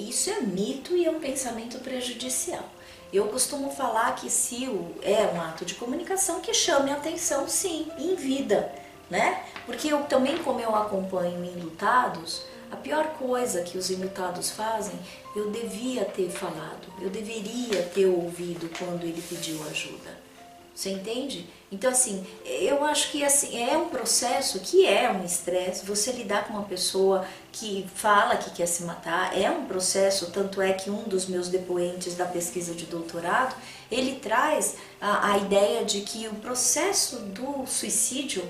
isso é mito e é um pensamento prejudicial. Eu costumo falar que se é um ato de comunicação, que chame a atenção, sim, em vida, né? Porque eu também, como eu acompanho enlutados, a pior coisa que os enlutados fazem, eu devia ter falado, eu deveria ter ouvido quando ele pediu ajuda. Você entende? Então, assim, eu acho que assim, é um processo que é um estresse, você lidar com uma pessoa que fala que quer se matar, é um processo, tanto é que um dos meus depoentes da pesquisa de doutorado, ele traz a ideia de que o processo do suicídio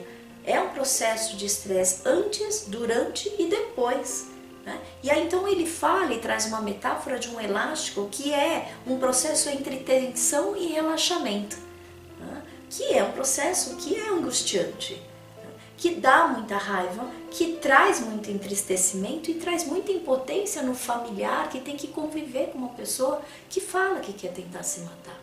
é um processo de estresse antes, durante e depois. Né? E aí então ele fala e traz uma metáfora de um elástico que é um processo entre tensão e relaxamento. Que é um processo que é angustiante, que dá muita raiva, que traz muito entristecimento e traz muita impotência no familiar que tem que conviver com uma pessoa que fala que quer tentar se matar.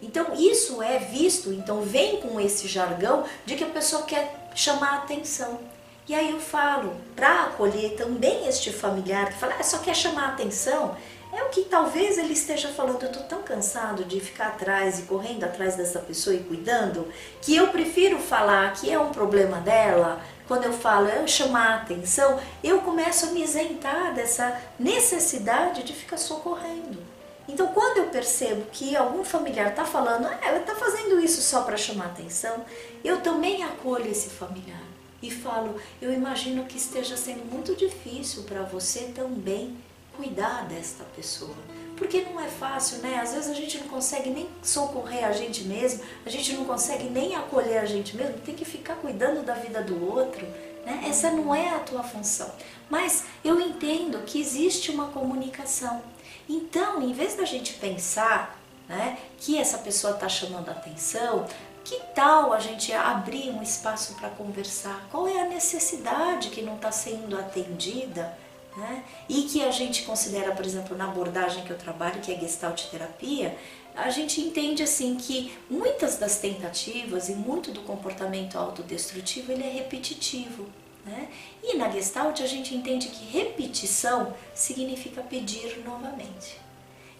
Então isso é visto, então vem com esse jargão de que a pessoa quer chamar a atenção. E aí eu falo, para acolher também este familiar que fala, só quer chamar a atenção, é o que talvez ele esteja falando, eu estou tão cansado de ficar atrás e correndo atrás dessa pessoa e cuidando, que eu prefiro falar que é um problema dela. Quando eu falo eu chamar a atenção, eu começo a me isentar dessa necessidade de ficar socorrendo. Então quando eu percebo que algum familiar está falando, ela está fazendo isso só para chamar a atenção, eu também acolho esse familiar e falo, eu imagino que esteja sendo muito difícil para você também cuidar desta pessoa, porque não é fácil, né? Às vezes a gente não consegue nem socorrer a gente mesmo, a gente não consegue nem acolher a gente mesmo, tem que ficar cuidando da vida do outro, né? Essa não é a tua função. Mas eu entendo que existe uma comunicação. Então, em vez da gente pensar, né, que essa pessoa está chamando a atenção, que tal a gente abrir um espaço para conversar? Qual é a necessidade que não está sendo atendida? Né? E que a gente considera, por exemplo, na abordagem que eu trabalho, que é Gestalt terapia, a gente entende assim que muitas das tentativas e muito do comportamento autodestrutivo ele é repetitivo. Né? E na Gestalt a gente entende que repetição significa pedir novamente.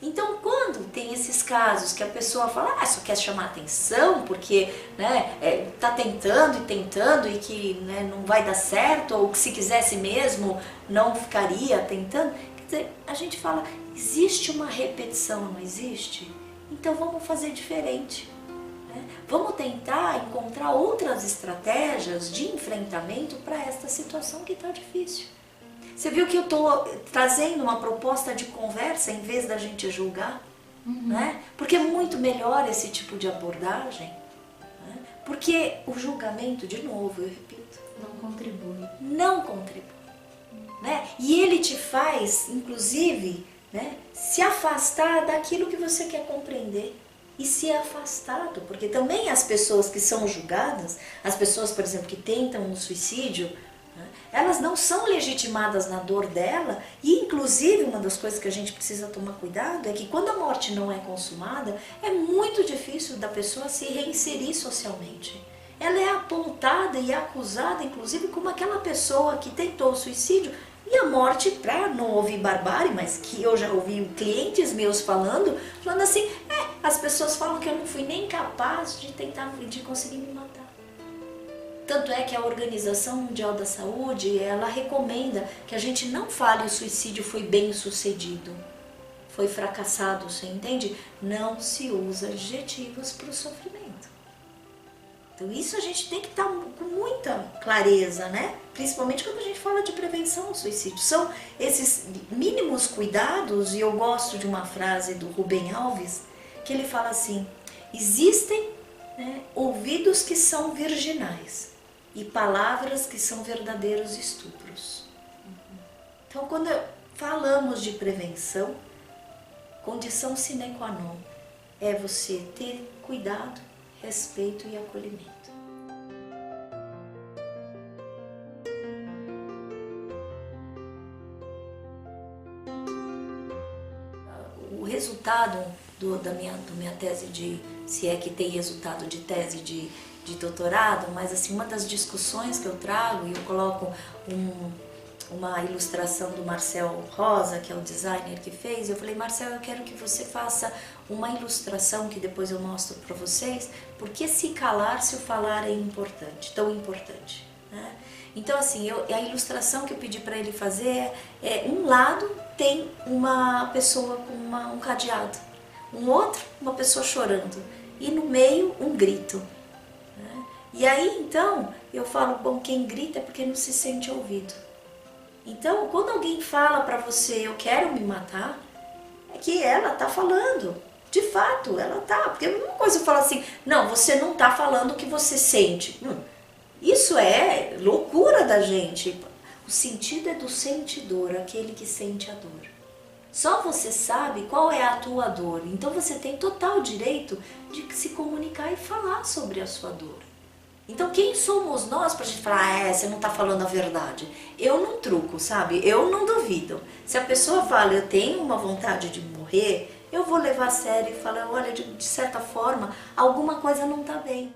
Então, quando tem esses casos que a pessoa fala, só quer chamar atenção porque tá tentando e que não vai dar certo, ou que se quisesse mesmo não ficaria tentando, quer dizer, a gente fala, existe uma repetição, não existe? Então vamos fazer diferente. Vamos tentar encontrar outras estratégias de enfrentamento para esta situação que está difícil. Você viu que eu estou trazendo uma proposta de conversa em vez da gente julgar? Né? Porque é muito melhor esse tipo de abordagem. Né? Porque o julgamento, de novo, eu repito, não contribui. Não contribui. Né? E ele te faz, inclusive, se afastar daquilo que você quer compreender. E ser afastado, porque também as pessoas que são julgadas, as pessoas, por exemplo, que tentam um suicídio, elas não são legitimadas na dor dela e, inclusive, uma das coisas que a gente precisa tomar cuidado é que quando a morte não é consumada, é muito difícil da pessoa se reinserir socialmente. Ela é apontada e acusada, inclusive, como aquela pessoa que tentou o suicídio e a morte, para não ouvir barbárie, mas que eu já ouvi clientes meus falando assim, as pessoas falam que eu não fui nem capaz de conseguir me matar. Tanto é que a Organização Mundial da Saúde, ela recomenda que a gente não fale o suicídio foi bem sucedido, foi fracassado, você entende? Não se usa adjetivos para o sofrimento. Então isso a gente tem que estar com muita clareza, né? Principalmente quando a gente fala de prevenção ao suicídio. São esses mínimos cuidados, e eu gosto de uma frase do Rubem Alves, que ele fala assim, existem ouvidos que são virginais, e palavras que são verdadeiros estupros. Então, quando falamos de prevenção, condição sine qua non é você ter cuidado, respeito e acolhimento. O resultado da minha tese se é que tem resultado de tese de doutorado, mas assim, uma das discussões que eu trago, e eu coloco uma ilustração do Marcel Rosa, que é o designer que fez. Eu falei, Marcel, eu quero que você faça uma ilustração que depois eu mostro para vocês, porque se calar, se o falar é importante, tão importante, né? Então assim, a ilustração que eu pedi para ele fazer um lado tem uma pessoa com um cadeado, um outro uma pessoa chorando e no meio um grito, né? E aí então eu falo, bom, quem grita é porque não se sente ouvido. Então, quando alguém fala pra você, eu quero me matar, é que ela tá falando. De fato, ela tá. Porque é uma coisa eu falo assim, não, você não tá falando o que você sente. Isso é loucura da gente. O sentido é do sentidor, aquele que sente a dor. Só você sabe qual é a tua dor. Então você tem total direito de se comunicar e falar sobre a sua dor. Então quem somos nós pra gente falar, você não tá falando a verdade? Eu não truco, sabe? Eu não duvido. Se a pessoa fala, eu tenho uma vontade de morrer, eu vou levar a sério e falar, olha, de certa forma, alguma coisa não tá bem.